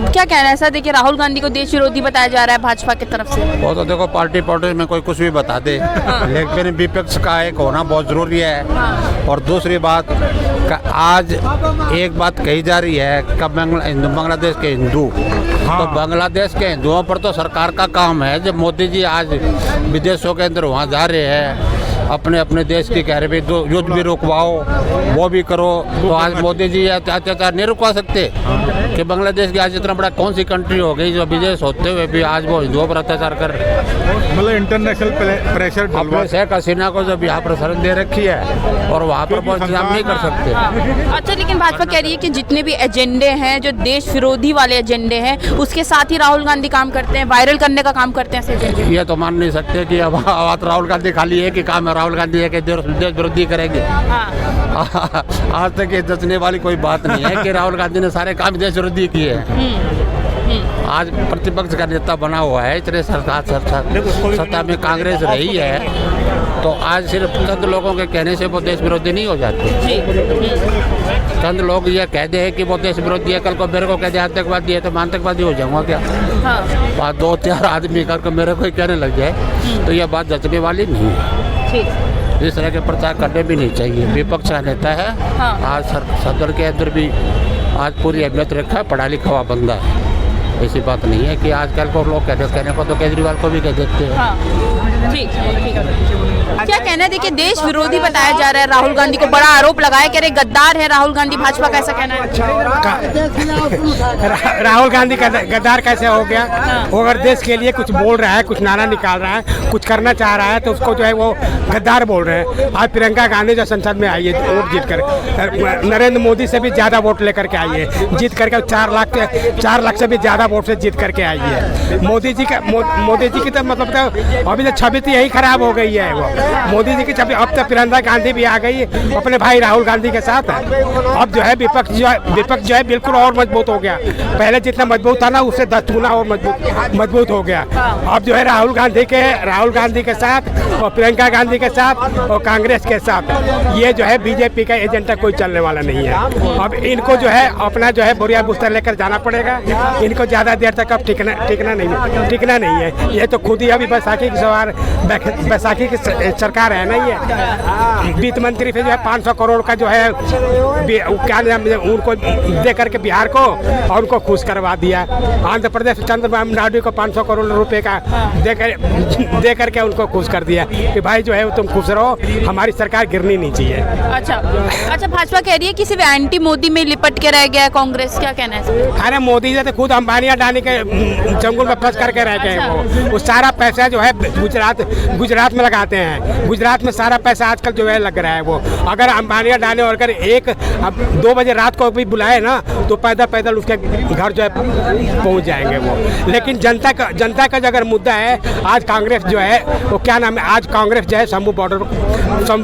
क्या कहना है सर? देखिए राहुल गांधी को देश विरोधी बताया जा रहा है भाजपा की तरफ से। वो तो देखो पार्टी में कोई कुछ भी बता दे, लेकिन विपक्ष का एक होना बहुत जरूरी है। और दूसरी बात आज एक बात कही जा रही है कि बांग्लादेश के हिंदू, तो बांग्लादेश के हिंदुओं पर तो सरकार का काम है। जब मोदी जी आज विदेशों के अंदर वहाँ जा रहे हैं, अपने अपने देश की कह रहे भी युद्ध भी रुकवाओ, वो भी करो, तो आज मोदी जी अत्याचार नहीं रुकवा सकते कि बांग्लादेश की आज इतना बड़ा कौन सी कंट्री हो गई जो विदेश होते हुए भी आज वो हिंदुओं पर अत्याचार कर रहे हैं। मतलब इंटरनेशनल प्रेशर अपने शेख हसीना को जब यहाँ पर शरण दे रखी है और वहाँ पर बहुत इंतजाम नहीं कर सकते। अच्छा, लेकिन भाजपा कह रही है कि जितने भी एजेंडे हैं, जो देश विरोधी वाले एजेंडे हैं, उसके साथ ही राहुल गांधी काम करते हैं, वायरल करने का काम करते हैं। ये तो मान नहीं सकते कि अब राहुल गांधी खाली है कि काम है राहुल गांधी है कि देश विरोधी करेंगे। आज तक ये जचने वाली कोई बात नहीं है कि राहुल गांधी ने सारे काम देश विरोधी किए हैं। आज प्रतिपक्ष का नेता बना हुआ है, इतने सत्ता में कांग्रेस रही है, तो आज सिर्फ चंद लोगों के कहने से वो देश विरोधी नहीं हो जाते। चंद लोग ये कह दे कि वो देश विरोधी है, कल को मेरे को कह दे आतंकवादी है, तो मैं आतंकवादी हो जाऊंगा क्या? बात 2-4 आदमी करके मेरे को कहने लग जाए तो यह बात जचने वाली नहीं है। इस तरह के प्रचार करने भी नहीं चाहिए। विपक्ष का नेता है, आज सदन के अंदर भी आज पूरी अहमियत रखा है, पढ़ा लिखा हुआ बंदा है। ऐसी बात नहीं है कि आजकल को लोग कहने को तो केजरीवाल को भी कह देते हैं। ठीक है, क्या कहना है? देखिए देश विरोधी बताया जा रहा है, राहुल गांधी को बड़ा आरोप लगाया, कह रहे गद्दार है राहुल गांधी, भाजपा का ऐसा कहना है। राहुल गांधी गद्दार कैसे हो गया? वो अगर देश के लिए कुछ बोल रहा है, कुछ नारा निकाल रहा है, कुछ करना चाह रहा है, तो उसको जो है वो गद्दार बोल रहे हैं। आज प्रियंका गांधी जो संसद में आई है वोट जीत कर, नरेंद्र मोदी से भी ज्यादा वोट लेकर के आई है, जीत करके 4 लाख से भी ज्यादा वोट से जीत करके आई है। मोदी जी की तो मतलब अभी तो छवि तो यही खराब हो गई है। वो मोदी जी की छवि, अब तो प्रियंका गांधी भी आ गई अपने भाई राहुल गांधी के साथ। अब जो है विपक्ष जो है बिल्कुल और मजबूत हो गया। पहले जितना मजबूत था ना, उससे 10 गुना और मजबूत हो गया। अब जो है राहुल गांधी के साथ और प्रियंका गांधी के साथ और कांग्रेस के साथ ये जो है बीजेपी का एजेंडा कोई चलने वाला नहीं है। अब इनको जो है अपना जो है बोरिया बिस्तर लेकर जाना पड़ेगा। इनको ज्यादा देर तक अब टिकना नहीं है। ये तो खुद ही अभी बैसाखी की सरकार है ना। ये वित्त मंत्री से जो है 500 करोड़ का जो है क्या उनको दे करके बिहार को और उनको खुश करवा दिया। आंध्र प्रदेश चंद्रबाबू नायडू को 500 करोड़ रुपए का दे करके उनको खुश कर दिया कि भाई जो है तुम खुश रहो, हमारी सरकार गिरनी नहीं चाहिए। अच्छा, भाजपा कह रही है कि सिर्फ एंटी मोदी में लिपट के रह गया कांग्रेस, क्या कहना है? अरे मोदी जी तो खुद अंबानी अडानी के चंगुल में फंस करके रह गए। वो सारा पैसा जो है गुजरात में लगाते हैं। गुजरात में सारा पैसा आजकल जो है लग रहा है। वो अगर अंबानी अडानी और अगर 2 बजे रात को भी बुलाए ना, तो पैदल उसके घर जो है पहुंच जाएंगे वो। लेकिन जनता का जो अगर मुद्दा है, आज कांग्रेस जो है वो क्या नाम है, आज कांग्रेस जो है शंभू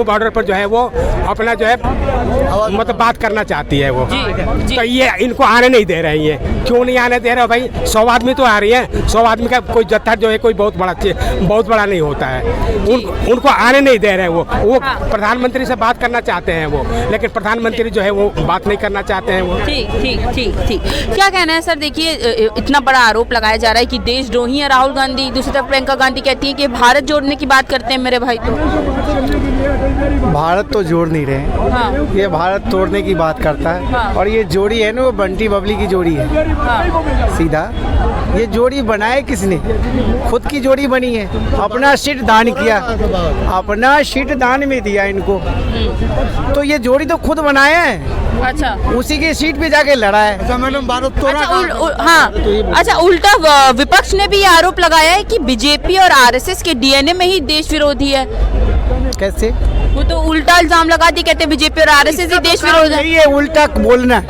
बॉर्डर पर जो है वो अपना जो है मतलब बात करना चाहती है वो। तो ये इनको आने नहीं दे रही है। क्यों नहीं आने दे रहे भाई? 100 आदमी तो आ रही है। 100 आदमी का कोई जत्था जो है कोई बहुत बड़ा नहीं होता है। उनको आने नहीं दे रहे वो प्रधानमंत्री से बात करना चाहते हैं वो, लेकिन प्रधानमंत्री जो है वो बात नहीं करना चाहते हैं वो। ठीक। क्या कहना है सर? देखिए इतना बड़ा आरोप लगाया जा रहा है कि देशद्रोही है राहुल गांधी, दूसरी तरफ प्रियंका गांधी कहती है कि भारत जोड़ने की बात करते हैं मेरे भाई। तो भारत तो जोड़ नहीं रहे, ये भारत तोड़ने की बात करता है। और ये जोड़ी है ना, वो बंटी बबली की जोड़ी है। सीधा ये जोड़ी बनाए किसने? खुद की जोड़ी बनी है। अपना सीट दान किया, अपना सीट दान में दिया इनको, तो ये जोड़ी तो खुद बनाया है। अच्छा, उसी की सीट पे जाके लड़ा है। अच्छा, उल्टा विपक्ष ने भी आरोप लगाया है कि बीजेपी और आरएसएस के डीएनए में ही देश विरोधी है। कैसे? वो तो उल्टा इल्जाम लगा दी, कहते बीजेपी और आरएसएस ही देश विरोधी है। ये उल्टा बोलना,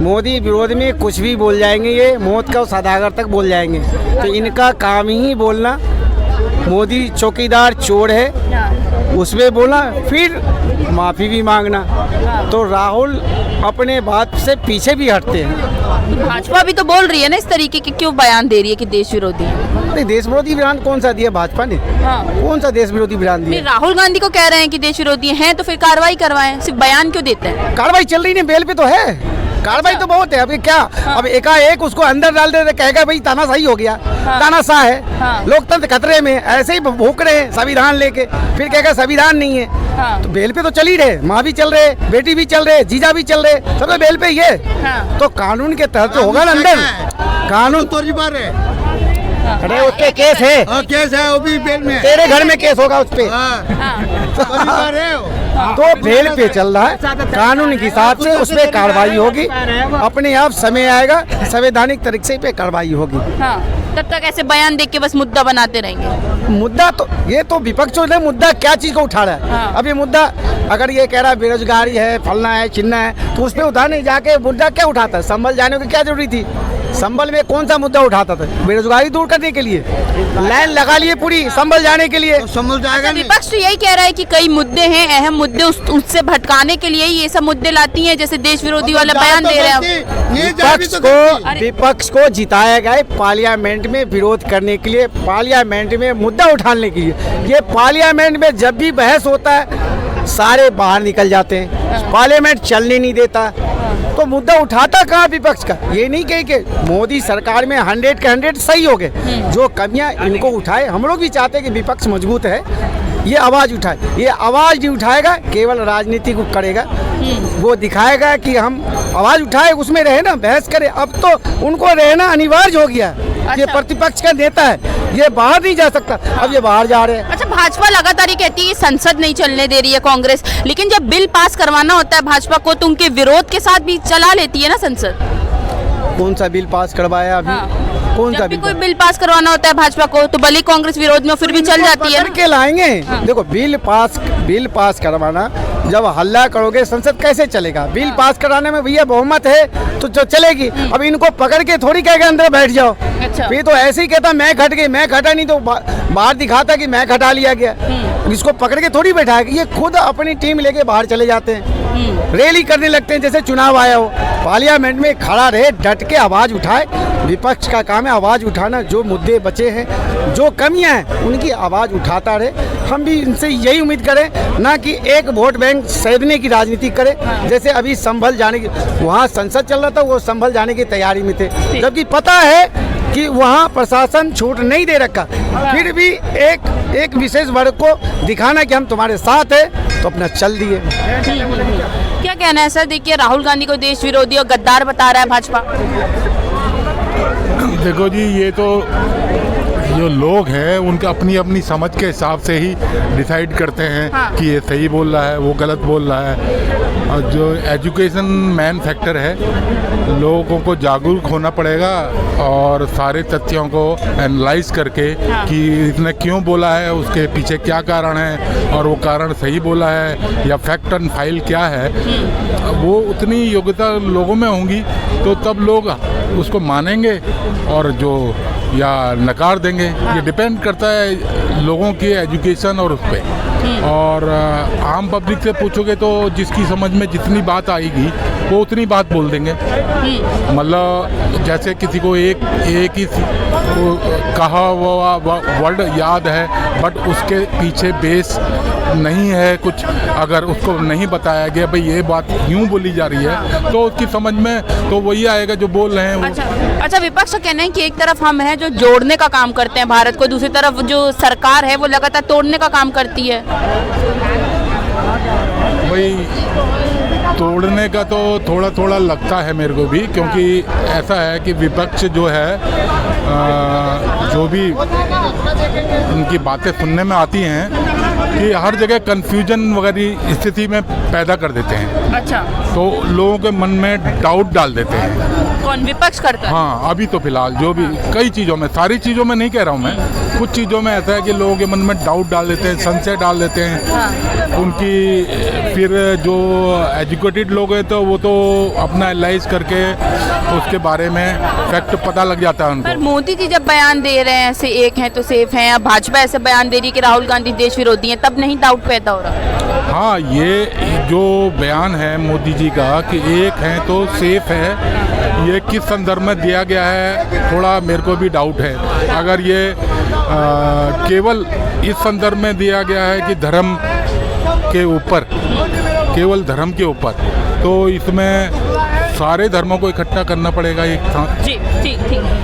मोदी विरोध में कुछ भी बोल जाएंगे। ये मौत का सौदागर तक बोल जाएंगे। तो इनका काम ही बोलना। मोदी चौकीदार चोर है, उसमें बोला, फिर माफ़ी भी मांगना। तो राहुल अपने बात से पीछे भी हटते हैं। भाजपा भी तो बोल रही है ना इस तरीके की, क्यों बयान दे रही है कि देश विरोधी है? नहीं, देश विरोधी बयान कौन सा दिया भाजपा ने? कौन सा देश विरोधी बयान दिया? राहुल गांधी को कह रहे हैं कि देश विरोधी हैं, तो फिर कार्रवाई करवाएं, सिर्फ बयान क्यों देते हैं? कार्रवाई चल रही है, बेल पे तो है। कार्रवाई तो बहुत है। अभी क्या अब एकाएक उसको अंदर डाल दे कहेगा भाई तानाशाही हो गया, तानाशाह है, लोकतंत्र खतरे में, ऐसे ही भूख रहे हैं संविधान लेके, फिर कहेगा संविधान नहीं है। तो बेल पे तो चल ही रहे, माँ भी चल रहे, बेटी भी चल रहे, जीजा भी चल रहे, सब बेल पे ये। तो कानून के तहत तो होगा ना अंदर, कानून तो है। अरे उस पे केस है, केस है, वो भी बेल में। तेरे घर में केस होगा उस पे। तो बेल पे चल रहा है, कानून के हिसाब से उस पर कार्रवाई होगी, अपने आप समय आएगा, संवैधानिक तरीके से पे कार्रवाई होगी। तब तक ऐसे बयान देख के बस मुद्दा बनाते रहेंगे। मुद्दा तो ये तो विपक्ष ने मुद्दा क्या चीज को उठा रहा है। अब ये मुद्दा अगर ये कह रहा है बेरोजगारी है, फलना है, चिन्ना है, तो उस पर उठा नहीं जाके मुद्दा क्या उठाता है? संभल जाने की क्या जरूरी थी? संभल में कौन सा मुद्दा उठाता था? बेरोजगारी दूर करने के लिए लाइन लगा लिए पूरी, संभल जाने के लिए। संभल जाएगा नहीं। विपक्ष तो यही कह रहा है कि कई मुद्दे हैं, अहम मुद्दे, उससे भटकाने के लिए ये सब मुद्दे लाती हैं, जैसे देश विरोधी वाला बयान दे रहे हैं। विपक्ष को जिताया गया पार्लियामेंट में विरोध करने के लिए, पार्लियामेंट में मुद्दा उठाने के लिए। ये पार्लियामेंट में जब भी बहस होता है सारे बाहर निकल जाते हैं, पार्लियामेंट चलने नहीं देता। तो मुद्दा उठाता कहाँ विपक्ष का? ये नहीं कहे कि मोदी सरकार में 100 के 100 सही हो गए, जो कमियां इनको उठाए। हम लोग भी चाहते हैं कि विपक्ष मजबूत है, ये आवाज़ उठाए। ये आवाज़ नहीं उठाएगा, केवल राजनीति को करेगा, वो दिखाएगा कि हम आवाज़ उठाए, उसमें रहे ना, बहस करे। अब तो उनको रहना अनिवार्य हो गया। ये प्रतिपक्ष का नेता है, ये बाहर नहीं जा सकता, अब ये बाहर जा रहे हैं। अच्छा, भाजपा लगातार ये कहती है कि संसद नहीं चलने दे रही है कांग्रेस, लेकिन जब बिल पास करवाना होता है भाजपा को तो उनके विरोध के साथ भी चला लेती है ना संसद। कौन सा बिल पास करवाया अभी? कौन सा कोई बिल पास करवाना होता है भाजपा को तो भले कांग्रेस विरोध में फिर भी चल जाती है के लाएंगे। देखो बिल पास करवाना, जब हल्ला करोगे संसद कैसे चलेगा? बिल पास कराने में भैया बहुमत है तो चलेगी। अब इनको पकड़ के थोड़ी कहेगा अंदर बैठ जाओ। अच्छा। फिर तो ऐसे ही कहता मैं घट गई, मैं घटा नहीं, तो बाहर दिखाता कि मैं घटा लिया गया। इसको पकड़ के थोड़ी बैठाएगा, ये खुद अपनी टीम लेके बाहर चले जाते हैं, रैली करने लगते हैं जैसे चुनाव आया हो। पार्लियामेंट में खड़ा रहे, डट के आवाज उठाए। विपक्ष का काम है आवाज उठाना, जो मुद्दे बचे हैं, जो कमियां हैं उनकी आवाज उठाता रहे। हम भी इनसे यही उम्मीद करें, ना कि एक वोट बैंक सैदने की राजनीति करे। जैसे अभी संभल जाने की, वहाँ संसद चल रहा था, वो संभल जाने की तैयारी में थे, जबकि पता है कि वहाँ प्रशासन छूट नहीं दे रखा, फिर भी एक विशेष वर्ग को दिखाना कि हम तुम्हारे साथ है, तो अपना चल दिए। क्या कहना है सर? देखिए राहुल गांधी को देश विरोधी और गद्दार बता रहा है भाजपा। देखो जी, ये तो जो लोग हैं उनका अपनी अपनी समझ के हिसाब से ही डिसाइड करते हैं कि ये सही बोल रहा है, वो गलत बोल रहा है। और जो एजुकेशन मैन फैक्टर है, लोगों को जागरूक होना पड़ेगा और सारे तथ्यों को एनालाइज करके कि इसने क्यों बोला है, उसके पीछे क्या कारण है और वो कारण सही बोला है या फैक्ट एंड फाइल क्या है, वो उतनी योग्यता लोगों में होंगी तो तब लोग उसको मानेंगे और जो या नकार देंगे। ये डिपेंड करता है लोगों की एजुकेशन और उस पर। और आम पब्लिक से पूछोगे तो जिसकी समझ में जितनी बात आएगी वो उतनी बात बोल देंगे। मतलब जैसे किसी को एक ही कहा हुआ वर्ड याद है बट उसके पीछे बेस नहीं है कुछ, अगर उसको नहीं बताया गया भाई ये बात यूँ बोली जा रही है तो उसकी समझ में तो वही आएगा जो बोल रहे हैं वो। अच्छा, विपक्ष का कहना है कि एक तरफ हम हैं जो जोड़ने का काम करते हैं भारत को, दूसरी तरफ जो सरकार है वो लगातार तोड़ने का काम करती है। भाई तोड़ने का तो थोड़ा थोड़ा लगता है मेरे को भी, क्योंकि ऐसा है कि विपक्ष जो है जो भी उनकी बातें सुनने में आती हैं कि हर जगह कन्फ्यूजन वगैरह स्थिति में पैदा कर देते हैं। अच्छा। तो लोगों के मन में डाउट डाल देते हैं। कौन? विपक्ष करता है? हाँ, अभी तो फिलहाल जो भी कई चीज़ों में, सारी चीज़ों में नहीं कह रहा हूँ मैं, कुछ चीज़ों में ऐसा है कि लोगों के मन में डाउट डाल देते हैं, संशय डाल देते हैं। उनकी फिर जो एजुकेटेड लोग हैं तो वो तो अपना एनालाइज करके उसके बारे में फैक्ट पता लग जाता है उनको। पर मोदी जी जब बयान दे रहे हैं ऐसे एक हैं तो सेफ हैं, अब भाजपा ऐसे बयान दे रही है कि राहुल गांधी देश विरोधी हैं, तब नहीं डाउट पैदा हो रहा? हाँ, ये जो बयान है मोदी जी का कि एक है तो सेफ है, ये किस संदर्भ में दिया गया है थोड़ा मेरे को भी डाउट है। अगर ये केवल इस संदर्भ में दिया गया है कि धर्म के ऊपर, केवल धर्म के ऊपर, तो इसमें सारे धर्मों को इकट्ठा करना पड़ेगा एक साथ। जी ठीक ठीक